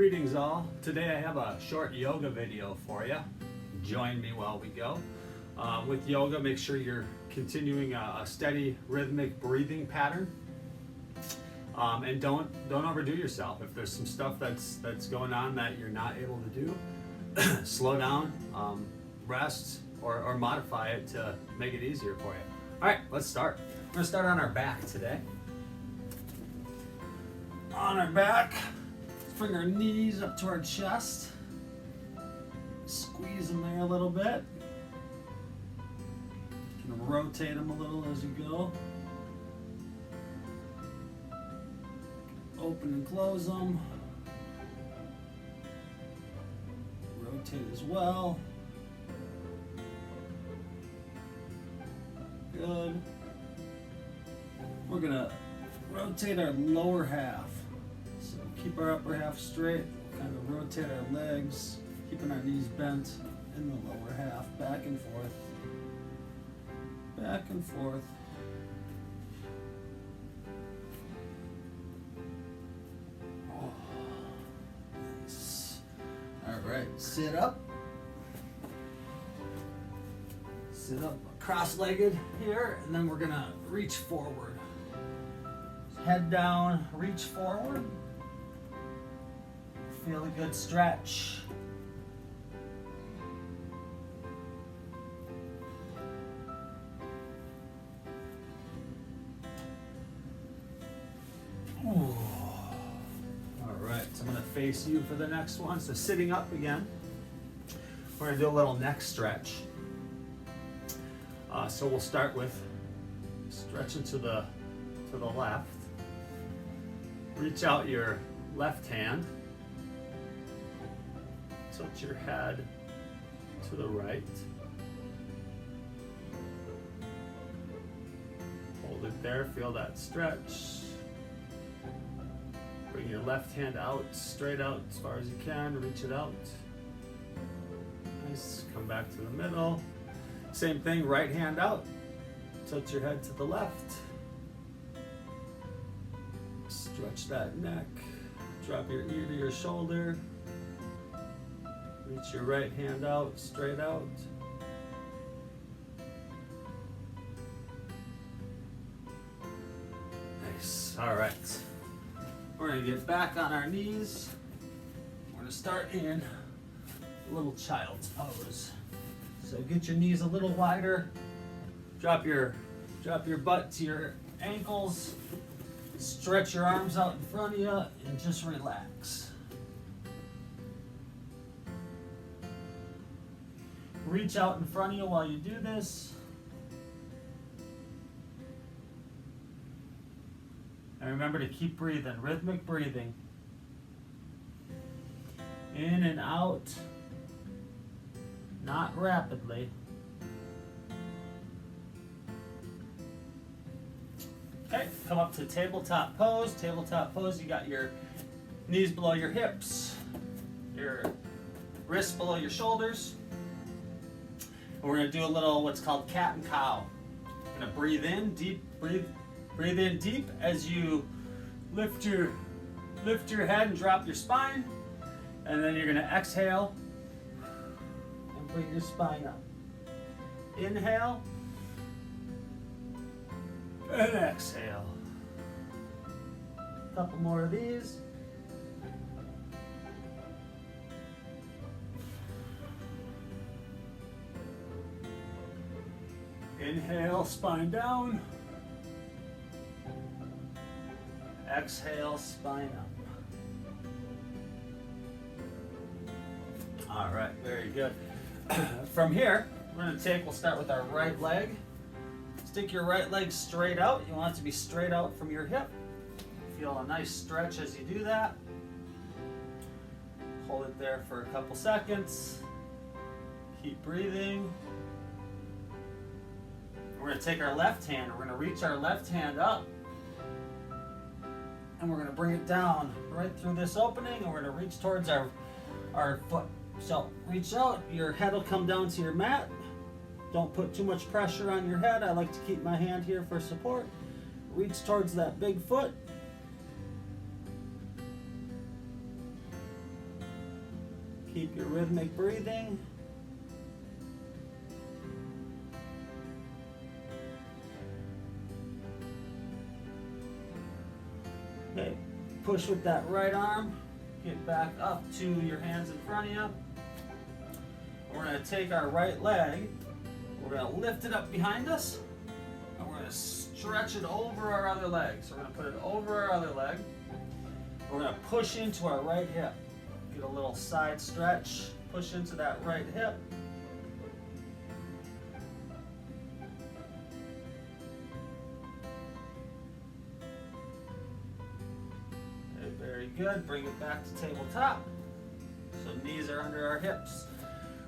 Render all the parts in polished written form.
Greetings all. Today I have a short yoga video for you. Join me while we go. With yoga, make sure you're continuing a steady rhythmic breathing pattern. And don't overdo yourself. If there's some stuff that's going on that you're not able to do, slow down, rest, or modify it to make it easier for you. All right, let's start. We're gonna start on our back today. On our back, let's bring our knees up to our chest. Squeeze them there a little bit. You can rotate them a little as you go. Open and close them. Rotate as well. Good. We're gonna rotate our lower half. So keep our upper half straight, kind of rotate our legs, keeping our knees bent in the lower half, back and forth, back and forth. Oh, nice. All right, sit up. Sit up cross-legged here, and then we're gonna reach forward. Head down, reach forward. Feel a good stretch. Ooh. All right, so I'm gonna face you for the next one. So sitting up again, we're gonna do a little neck stretch. So we'll start with stretching to the left. Reach out your left hand. Tilt your head to the right. Hold it there, feel that stretch. Bring your left hand out, straight out as far as you can, reach it out. Nice, come back to the middle. Same thing, right hand out. Tilt your head to the left. Stretch that neck. Drop your ear to your shoulder. Reach your right hand out, straight out. Nice. All right. We're going to get back on our knees. We're going to start in a little child's pose. So get your knees a little wider. Drop your butt to your ankles. Stretch your arms out in front of you and just relax. Reach out in front of you while you do this. And remember to keep breathing, rhythmic breathing. In and out, not rapidly. Okay, come up to tabletop pose. Tabletop pose, you got your knees below your hips, your wrists below your shoulders. And we're gonna do a little what's called cat and cow. We're gonna breathe in deep, breathe in deep as you lift your head and drop your spine. And then you're gonna exhale and bring your spine up. Inhale. And exhale. A couple more of these. Inhale, spine down. Exhale, spine up. All right, very good. From here, we'll start with our right leg. Stick your right leg straight out. You want it to be straight out from your hip. Feel a nice stretch as you do that. Hold it there for a couple seconds. Keep breathing. We're going to take our left hand. We're going to reach our left hand up. And we're going to bring it down right through this opening. And we're going to reach towards our foot. So reach out. Your head will come down to your mat. Don't put too much pressure on your head. I like to keep my hand here for support. Reach towards that big foot. Keep your rhythmic breathing. Okay, push with that right arm. Get back up to your hands in front of you. We're going to take our right leg, we're going to lift it up behind us, and we're going to stretch it over our other leg. So we're going to put it over our other leg. We're going to push into our right hip. Get a little side stretch, push into that right hip. Okay, very good. Bring it back to tabletop. So knees are under our hips.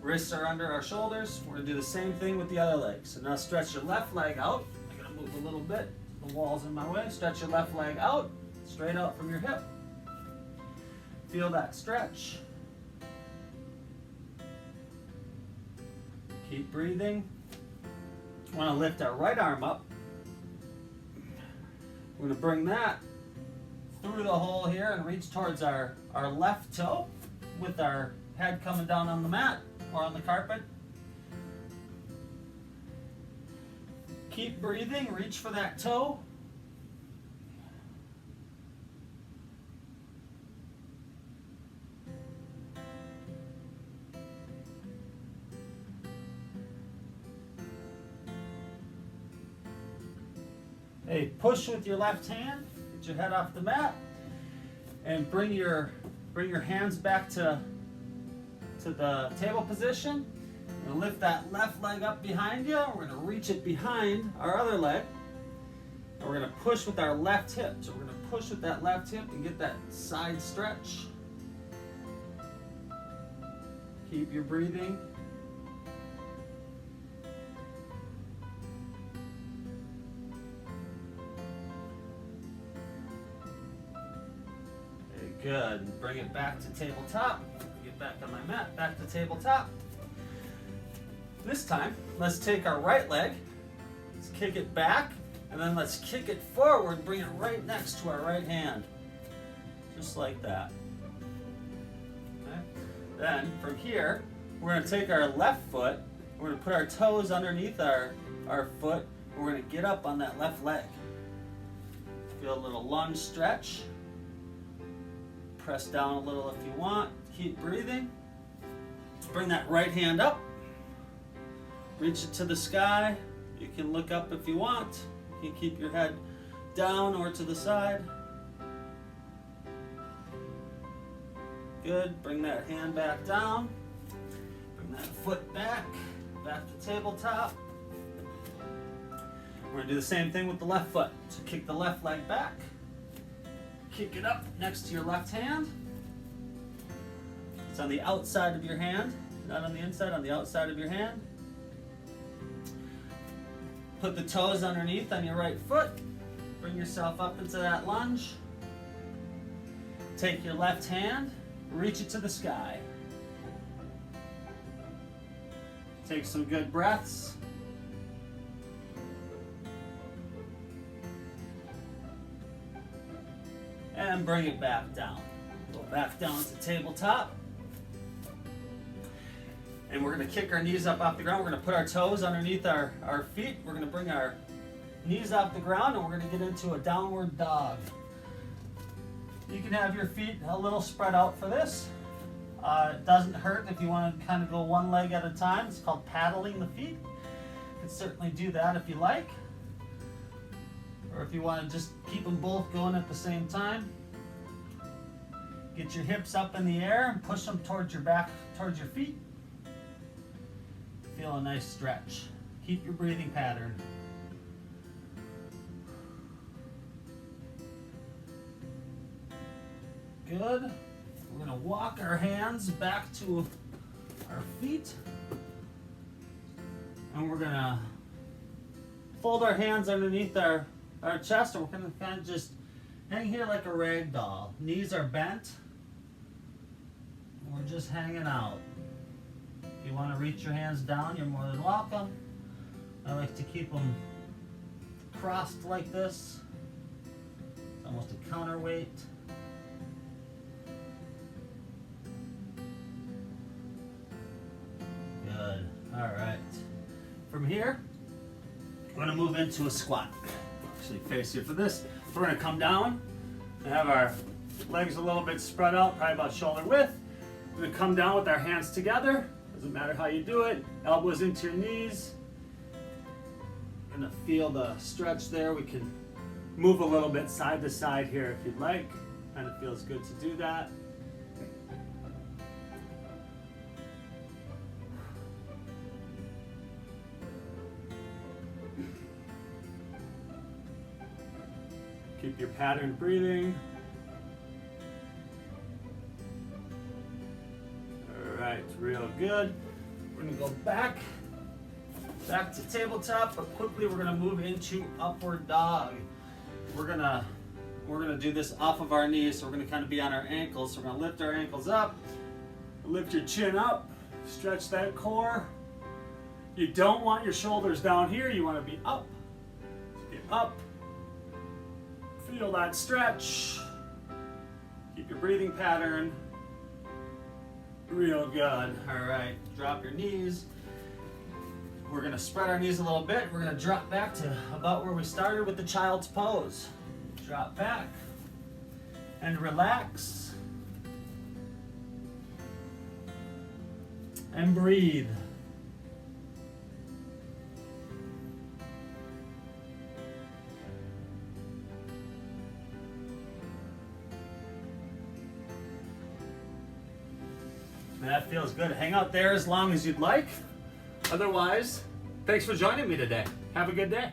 Wrists are under our shoulders. We're going to do the same thing with the other leg. So now stretch your left leg out. I'm going to move a little bit. The wall's in my way. Stretch your left leg out, straight out from your hip. Feel that stretch. Keep breathing. We want to lift our right arm up. We're going to bring that through the hole here and reach towards our left toe with our head coming down on the mat or on the carpet. Keep breathing, reach for that toe. Hey, push with your left hand, get your head off the mat, and bring your hands back to the table position. We're going to lift that left leg up behind you. We're going to reach it behind our other leg. And we're going to push with our left hip. So we're going to push with that left hip and get that side stretch. Keep your breathing. Okay, good. Bring it back to tabletop. Get back on my mat, back to tabletop. This time, let's take our right leg, let's kick it back, and then let's kick it forward, bring it right next to our right hand. Just like that. Okay? Then, from here, we're going to take our left foot, we're going to put our toes underneath our foot, and we're going to get up on that left leg. Feel a little lunge stretch. Press down a little if you want. Keep breathing. Bring that right hand up. Reach it to the sky. You can look up if you want. You can keep your head down or to the side. Good. Bring that hand back down. Bring that foot back to tabletop. We're going to do the same thing with the left foot. So kick the left leg back. Kick it up next to your left hand. It's on the outside of your hand, not on the inside, on the outside of your hand. Put the toes underneath on your right foot. Bring yourself up into that lunge. Take your left hand, reach it to the sky. Take some good breaths. And bring it back down. Go back down to tabletop. And we're going to kick our knees up off the ground. We're going to put our toes underneath our feet. We're going to bring our knees off the ground and we're going to get into a downward dog. You can have your feet a little spread out for this. It doesn't hurt if you want to kind of go one leg at a time. It's called paddling the feet. You can certainly do that if you like. Or if you want to just keep them both going at the same time. Get your hips up in the air and push them towards your back, towards your feet. Feel a nice stretch. Keep your breathing pattern. Good. We're going to walk our hands back to our feet. And we're going to fold our hands underneath our chest, and we're going to kind of just hang here like a rag doll. Knees are bent. We're just hanging out. If you want to reach your hands down, you're more than welcome. I like to keep them crossed like this. It's almost a counterweight. We're gonna move into a squat. Actually face here for this. We're gonna come down and have our legs a little bit spread out, probably about shoulder width. We're gonna come down with our hands together. Doesn't matter how you do it. Elbows into your knees. You're gonna feel the stretch there. We can move a little bit side to side here if you'd like. Kind of feels good to do that. Keep your pattern breathing. All right, real good. We're gonna go back to tabletop, but quickly we're gonna move into upward dog. We're gonna do this off of our knees, so we're gonna kind of be on our ankles. So we're gonna lift our ankles up, lift your chin up, stretch that core. You don't want your shoulders down here, you wanna be up. Get up. Feel that stretch. Keep your breathing pattern real good. All right, drop your knees. We're gonna spread our knees a little bit. We're gonna drop back to about where we started with the child's pose. Drop back and relax and breathe. That feels good. Hang out there as long as you'd like. Otherwise, thanks for joining me today. Have a good day.